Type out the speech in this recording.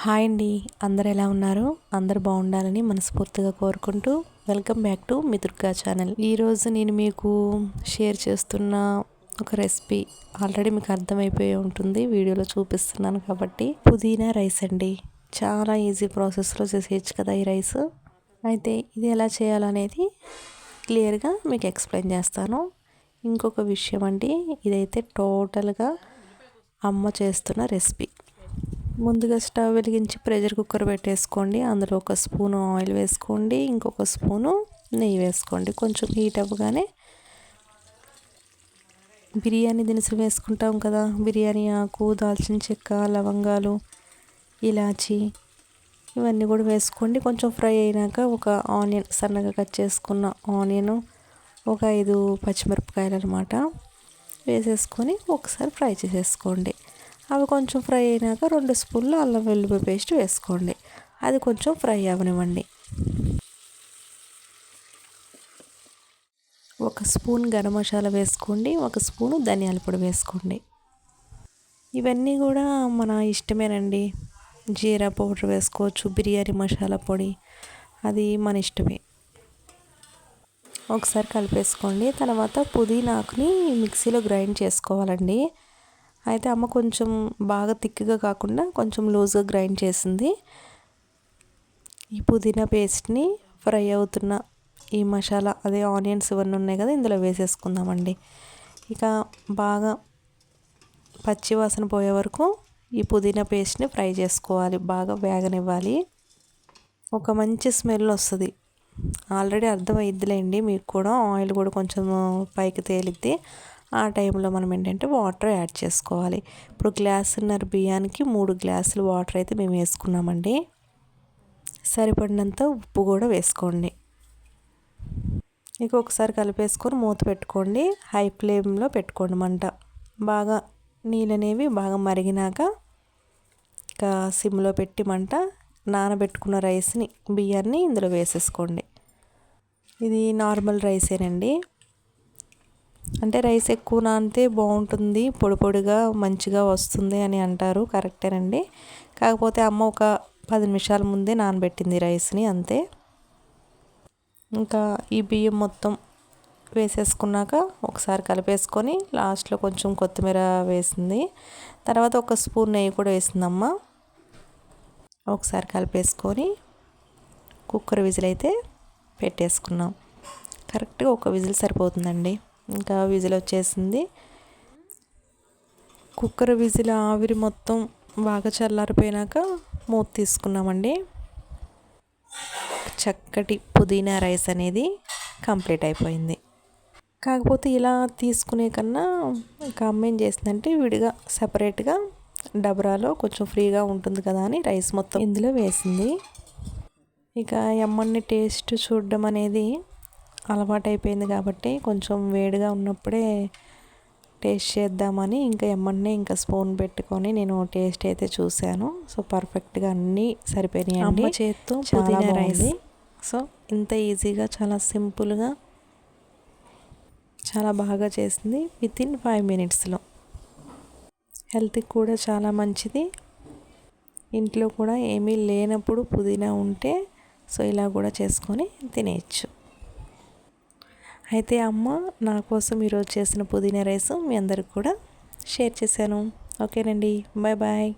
Hi అండి. అందరు ఎలా ఉన్నారు? అందరు బాగుండాలని మనస్ఫూర్తిగా కోరుకుంటూ welcome back to me Durga channel. ఈరోజు నేను మీకు షేర్ చేస్తున్న ఒక రెసిపీ ఆల్రెడీ మీకు అర్థమైపోయి ఉంటుంది, వీడియోలో చూపిస్తున్నాను కాబట్టి. పుదీనా రైస్ అండి. చాలా ఈజీ ప్రాసెస్లో చేసేయచ్చు కదా ఈ రైస్. అయితే ఇది ఎలా చేయాలనేది క్లియర్గా మీకు ఎక్స్ప్లెయిన్ చేస్తాను. ఇంకొక విషయం అండి, ఇదైతే టోటల్గా అమ్మ చేస్తున్న రెసిపీ. ముందుగా స్టవ్ వెలిగించి ప్రెషర్ కుక్కర్ పెట్టేసుకోండి. అందులో ఒక స్పూను ఆయిల్ వేసుకోండి, ఇంకొక స్పూను నెయ్యి వేసుకోండి. కొంచెం హీట్ అవ్వగానే బిర్యానీ దినుసులు వేసుకుంటాం కదా, బిర్యానీ ఆకు, దాల్చిన చెక్క, లవంగాలు, ఇలాచి, ఇవన్నీ కూడా వేసుకోండి. కొంచెం ఫ్రై అయినాక ఒక ఆనియన్, సన్నగా కట్ చేసుకున్న ఆనియన్, ఒక 5 పచ్చిమిరపకాయలు అనమాట వేసేసుకొని ఒకసారి ఫ్రై చేసేసుకోండి. అవి కొంచెం ఫ్రై అయినాక 2 స్పూన్లు అల్లం వెల్లుల్లి పేస్ట్ వేసుకోండి. అది కొంచెం ఫ్రై అవ్వనివ్వండి. 1 స్పూన్ గరం మసాలా వేసుకోండి, 1 స్పూను ధనియాల పొడి వేసుకోండి. ఇవన్నీ కూడా మన ఇష్టమేనండి. జీరా పౌడర్ వేసుకోవచ్చు, బిర్యానీ మసాలా పొడి, అది మన ఇష్టమే. ఒకసారి కలిపేసుకోండి. తర్వాత పుదీనాకుని మిక్సీలో గ్రైండ్ చేసుకోవాలండి. అయితే అమ్మ కొంచెం బాగా థిక్గా కాకుండా కొంచెం లూజ్గా గ్రైండ్ చేసింది. ఈ పుదీనా పేస్ట్ని ఫ్రై అవుతున్న ఈ మసాలా, అదే ఆనియన్స్ ఇవన్నీ ఉన్నాయి కదా, ఇందులో వేసేసుకుందామండి. ఇక బాగా పచ్చి వాసన పోయే వరకు ఈ పుదీనా పేస్ట్ని ఫ్రై చేసుకోవాలి, బాగా వేగనివ్వాలి. ఒక మంచి స్మెల్ వస్తుంది. ఆల్రెడీ అర్థమైద్దిలేండి మీకు కూడా, ఆయిల్ కూడా కొంచెం పైకి తేలిద్ది. ఆ టైంలో మనం ఏంటంటే వాటర్ యాడ్ చేసుకోవాలి. ఇప్పుడు గ్లాసున్నర బియ్యానికి 3 గ్లాసులు వాటర్ అయితే మేము వేసుకున్నామండి. సరిపడినంత ఉప్పు కూడా వేసుకోండి. ఇక ఒకసారి కలిపేసుకొని మూత పెట్టుకోండి. హై ఫ్లేమ్లో పెట్టుకోండి మంట. బాగా నీళ్ళు అనేవి బాగా మరిగినాక ఇక సిమ్లో పెట్టి మంట నానబెట్టుకున్న రైస్ని, బియ్యాన్ని ఇందులో వేసేసుకోండి. ఇది నార్మల్ రైసేనండి. అంటే రైస్ ఎక్కువ నానితే బాగుంటుంది, పొడి పొడిగా మంచిగా వస్తుంది అని అంటారు, కరెక్టేనండి. కాకపోతే అమ్మ ఒక 10 నిమిషాల ముందే నానబెట్టింది రైస్ని, అంతే. ఇంకా ఈ బియ్యం మొత్తం వేసేసుకున్నాక ఒకసారి కలిపేసుకొని లాస్ట్లో కొంచెం కొత్తిమీర వేసింది. తర్వాత 1 స్పూన్ నెయ్యి కూడా వేసిందమ్మ. ఒకసారి కలిపేసుకొని కుక్కర్ విజిల్ అయితే పెట్టేసుకున్నాం. కరెక్ట్గా 1 విజిల్ సరిపోతుందండి. ఇంకా విజిల్ వచ్చేసింది. కుక్కర్ విజిల్ ఆవిరి మొత్తం బాగా చల్లారిపోయినాక మూత తీసుకున్నామండి. చక్కటి పుదీనా రైస్ అనేది కంప్లీట్ అయిపోయింది. కాకపోతే ఇలా తీసుకునే కన్నా ఇంకా అమ్మ ఏం చేసిందంటే విడిగా సపరేట్గా డబరాలో కొంచెం ఫ్రీగా ఉంటుంది కదా అని రైస్ మొత్తం ఇందులో వేసింది. ఇక అమ్మని టేస్ట్ చూడడం అనేది అలవాటైపోయింది కాబట్టి కొంచెం వేడిగా ఉన్నప్పుడే టేస్ట్ చేద్దామని ఇంకా ఎమ్మన్నే ఇంకా స్పూన్ పెట్టుకొని నేను టేస్ట్ అయితే చూశాను. సో పర్ఫెక్ట్గా అన్నీ సరిపోయినాయండి. అమ్మ చేత్తో పుదీనా రైస్. సో ఇంత ఈజీగా, చాలా సింపుల్గా, చాలా బాగా చేసింది. వితిన్ 5 మినిట్స్లో. హెల్త్కి కూడా చాలా మంచిది. ఇంట్లో కూడా ఏమీ లేనప్పుడు పుదీనా ఉంటే సో ఇలా కూడా చేసుకొని తినేయచ్చు. అయితే అమ్మ నా కోసం ఈరోజు చేసిన పుదీనా రైస్ మీ అందరికి కూడా షేర్ చేశాను. ఓకేనండి, బాయ్ బాయ్.